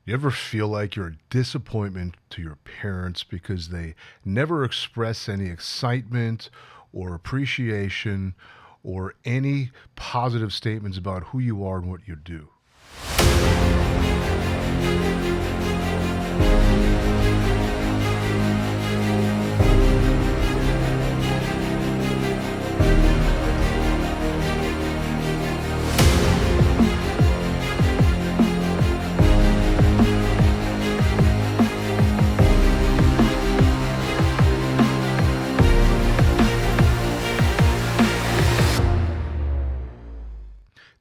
You ever feel like you're a disappointment to your parents because they never express any excitement or appreciation or any positive statements about who you are and what you do?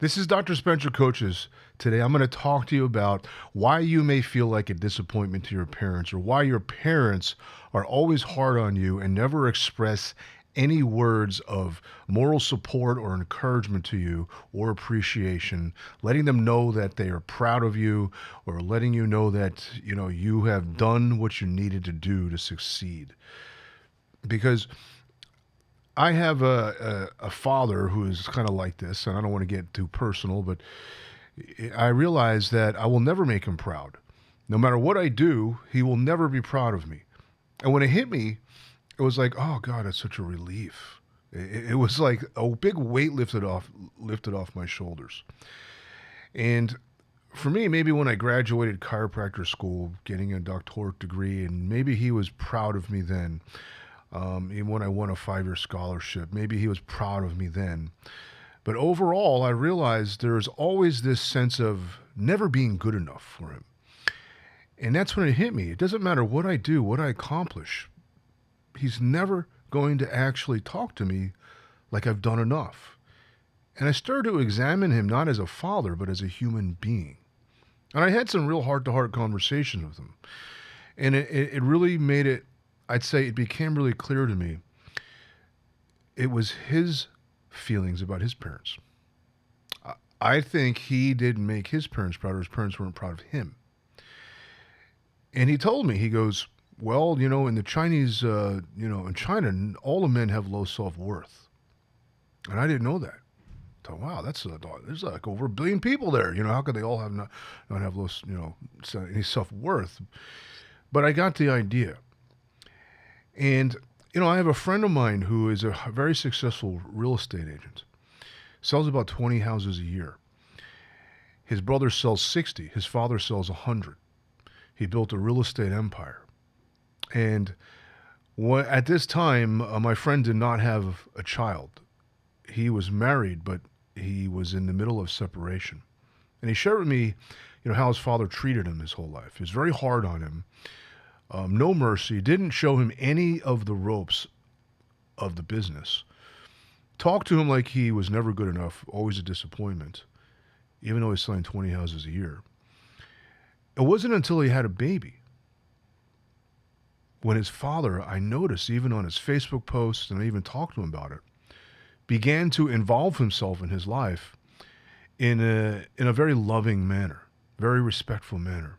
This is Dr. Spencer Coaches. Today I'm going to talk to you about why you may feel like a disappointment to your parents, or why your parents are always hard on you and never express any words of moral support or encouragement to you or appreciation, letting them know that they are proud of you, or letting you know that you have done what you needed to do to succeed. Because I have a father who is kind of like this, and I don't want to get too personal, but I realize that I will never make him proud. No matter what I do, he will never be proud of me. And when it hit me, it was like, oh God, it's such a relief. It was like a big weight lifted off my shoulders. And for me, maybe when I graduated chiropractor school, getting a doctorate degree, and maybe he was proud of me then. Even when I won a 5-year scholarship, maybe he was proud of me then. But overall, I realized there's always this sense of never being good enough for him. And that's when it hit me. It doesn't matter what I do, what I accomplish. He's never going to actually talk to me like I've done enough. And I started to examine him not as a father, but as a human being. And I had some real heart-to-heart conversations with him. And it really made it, I'd say it became really clear to me, it was his feelings about his parents. I think he didn't make his parents proud, or his parents weren't proud of him. And he told me, he goes, well, in the Chinese, in China, all the men have low self-worth. And I didn't know that. I thought, wow, there's like over 1 billion people there. How could they all have not have low, any self-worth? But I got the idea. And, I have a friend of mine who is a very successful real estate agent. Sells about 20 houses a year. His brother sells 60. His father sells 100. He built a real estate empire. And at this time, my friend did not have a child. He was married, but he was in the middle of separation. And he shared with me, how his father treated him his whole life. He was very hard on him. No mercy, didn't show him any of the ropes of the business. Talked to him like he was never good enough, always a disappointment, even though he's selling 20 houses a year. It wasn't until he had a baby when his father, I noticed even on his Facebook posts, and I even talked to him about it, began to involve himself in his life in a very loving manner, very respectful manner.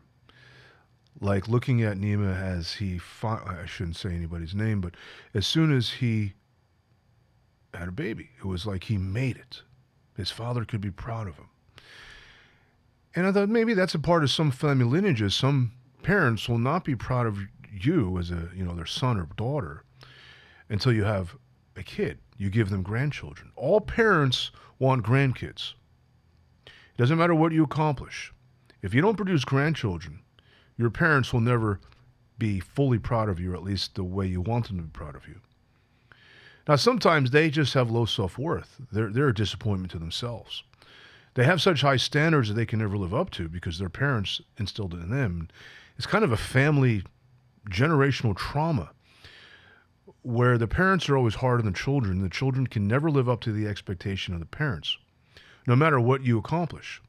Like looking at Nima as I shouldn't say anybody's name, but as soon as he had a baby, it was like he made it. His father could be proud of him. And I thought maybe that's a part of some family lineages. Some parents will not be proud of you as their son or daughter until you have a kid. You give them grandchildren. All parents want grandkids. It doesn't matter what you accomplish. If you don't produce grandchildren, your parents will never be fully proud of you, or at least the way you want them to be proud of you. Now, sometimes they just have low self-worth. They're a disappointment to themselves. They have such high standards that they can never live up to because their parents instilled it in them. It's kind of a family generational trauma where the parents are always hard on the children. The children can never live up to the expectation of the parents, no matter what you accomplish.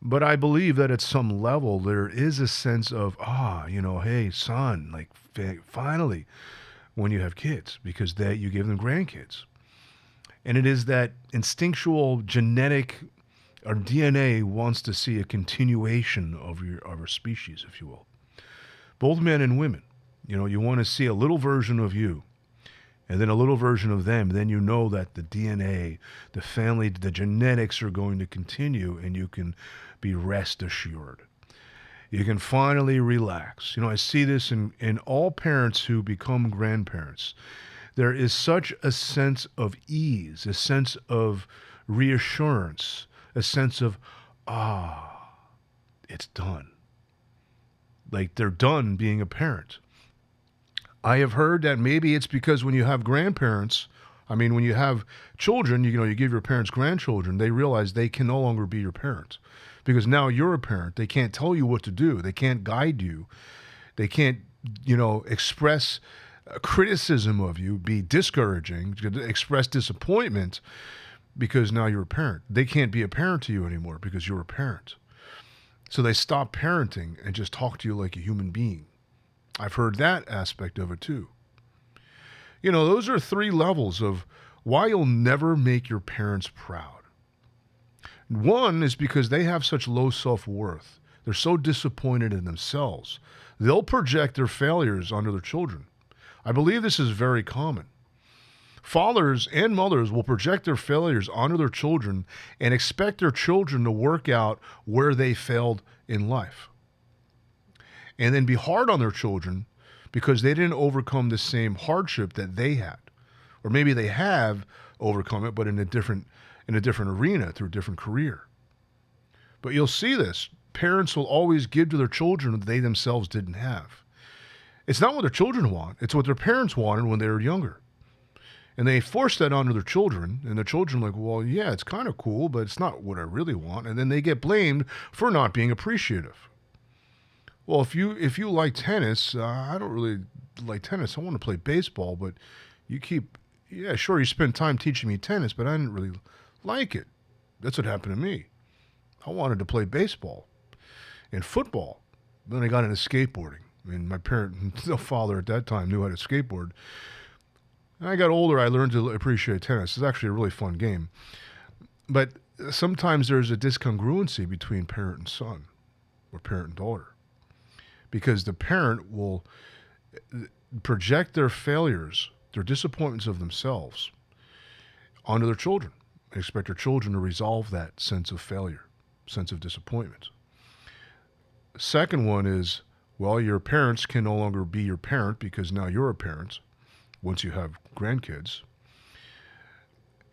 But I believe that at some level, there is a sense of, hey, son, like finally, when you have kids, because you give them grandkids. And it is that instinctual genetic, our DNA wants to see a continuation of our species, if you will. Both men and women, you want to see a little version of you and then a little version of them. Then you know that the DNA, the family, the genetics are going to continue, and you can be rest assured. You can finally relax. I see this in all parents who become grandparents. There is such a sense of ease, a sense of reassurance, a sense of, it's done. Like they're done being a parent. I have heard that maybe it's because when you have grandparents, when you have children, you give your parents grandchildren, they realize they can no longer be your parent because now you're a parent. They can't tell you what to do. They can't guide you. They can't, express criticism of you, be discouraging, express disappointment because now you're a parent. They can't be a parent to you anymore because you're a parent. So they stop parenting and just talk to you like a human being. I've heard that aspect of it too. Those are 3 levels of why you'll never make your parents proud. One is because they have such low self-worth. They're so disappointed in themselves. They'll project their failures onto their children. I believe this is very common. Fathers and mothers will project their failures onto their children and expect their children to work out where they failed in life. And then be hard on their children because they didn't overcome the same hardship that they had. Or maybe they have overcome it, but in a different arena, through a different career. But you'll see this. Parents will always give to their children what they themselves didn't have. It's not what their children want. It's what their parents wanted when they were younger. And they force that onto their children, and the children are like, well, yeah, it's kind of cool, but it's not what I really want. And then they get blamed for not being appreciative. Well, if you like tennis, I don't really like tennis. I want to play baseball, but you spend time teaching me tennis, but I didn't really like it. That's what happened to me. I wanted to play baseball and football. Then I got into skateboarding. My father at that time knew how to skateboard. As I got older, I learned to appreciate tennis. It's actually a really fun game. But sometimes there's a discongruency between parent and son or parent and daughter. Because the parent will project their failures, their disappointments of themselves, onto their children. They expect their children to resolve that sense of failure, sense of disappointment. Second one is, well, your parents can no longer be your parent because now you're a parent once you have grandkids.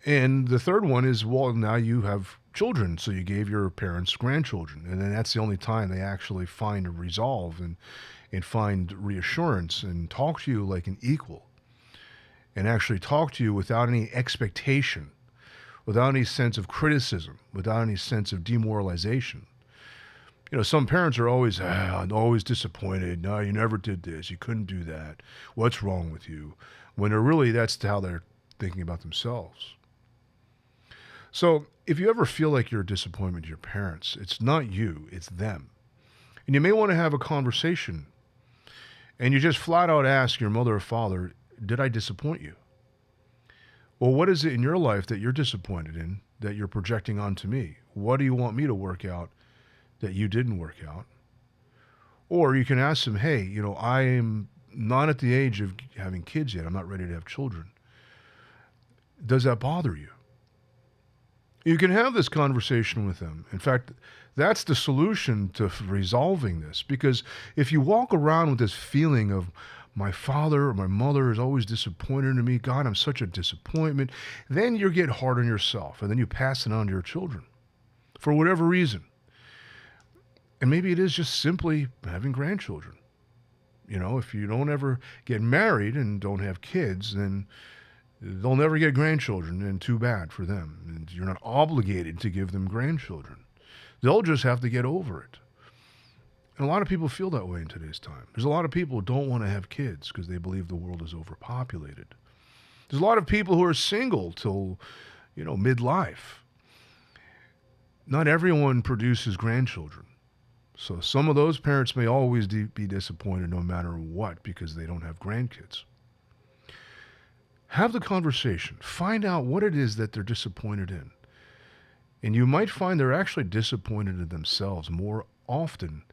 And the third one is, well, now you have children, so you gave your parents grandchildren. And then that's the only time they actually find a resolve and find reassurance and talk to you like an equal. And actually talk to you without any expectation, without any sense of criticism, without any sense of demoralization. Some parents are always disappointed. No, you never did this. You couldn't do that. What's wrong with you? When that's how they're thinking about themselves. So if you ever feel like you're a disappointment to your parents, it's not you, it's them. And you may want to have a conversation and you just flat out ask your mother or father, did I disappoint you? Well, what is it in your life that you're disappointed in that you're projecting onto me? What do you want me to work out that you didn't work out? Or you can ask them, hey, I am not at the age of having kids yet. I'm not ready to have children. Does that bother you? You can have this conversation with them. In fact, that's the solution to resolving this. Because if you walk around with this feeling of, my father or my mother is always disappointed in me, God, I'm such a disappointment, then you get hard on yourself, and then you pass it on to your children for whatever reason. And maybe it is just simply having grandchildren. If you don't ever get married and don't have kids, then they'll never get grandchildren, and too bad for them. And you're not obligated to give them grandchildren. They'll just have to get over it. And a lot of people feel that way in today's time. There's a lot of people who don't want to have kids because they believe the world is overpopulated. There's a lot of people who are single till, midlife. Not everyone produces grandchildren. So some of those parents may always be disappointed no matter what because they don't have grandkids. Have the conversation. Find out what it is that they're disappointed in. And you might find they're actually disappointed in themselves more often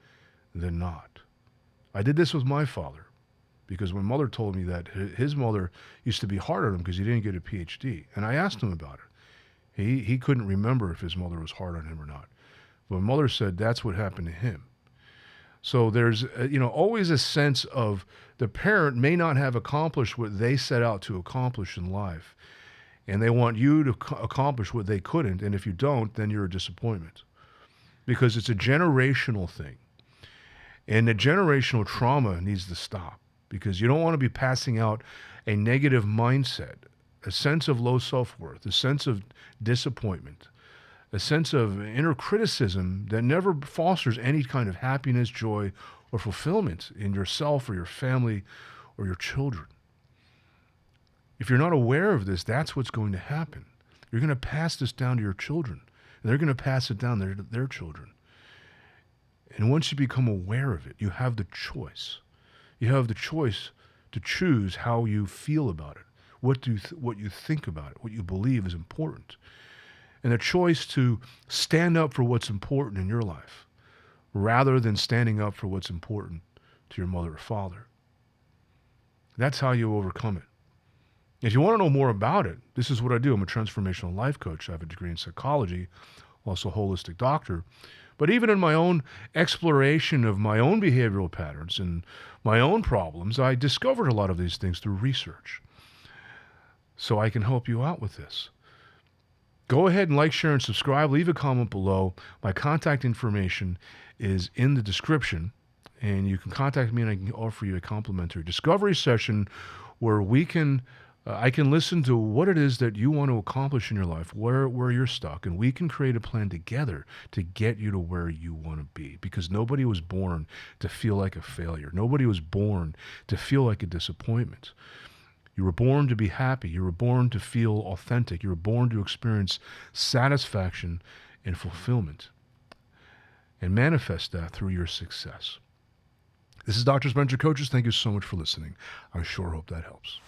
than not. I did this with my father because my mother told me that his mother used to be hard on him because he didn't get a PhD. And I asked him about it. He couldn't remember if his mother was hard on him or not. But my mother said that's what happened to him. So there's, always a sense of the parent may not have accomplished what they set out to accomplish in life. And they want you to accomplish what they couldn't. And if you don't, then you're a disappointment. Because it's a generational thing. And the generational trauma needs to stop. Because you don't want to be passing out a negative mindset, a sense of low self-worth, a sense of disappointment, a sense of inner criticism that never fosters any kind of happiness, joy, or fulfillment in yourself or your family or your children. If you're not aware of this, that's what's going to happen. You're going to pass this down to your children, and they're going to pass it down to their children. And once you become aware of it, you have the choice. You have the choice to choose how you feel about it, what you think about it, what you believe is important. And a choice to stand up for what's important in your life rather than standing up for what's important to your mother or father. That's how you overcome it. If you want to know more about it, this is what I do. I'm a transformational life coach. I have a degree in psychology, also a holistic doctor. But even in my own exploration of my own behavioral patterns and my own problems, I discovered a lot of these things through research. So I can help you out with this. Go ahead and like, share, and subscribe. Leave a comment below. My contact information is in the description, and you can contact me and I can offer you a complimentary discovery session where I can listen to what it is that you want to accomplish in your life, where you're stuck, and we can create a plan together to get you to where you want to be. Because nobody was born to feel like a failure. Nobody was born to feel like a disappointment. You were born to be happy. You were born to feel authentic. You were born to experience satisfaction and fulfillment and manifest that through your success. This is Dr. Spencer Coaches. Thank you so much for listening. I sure hope that helps.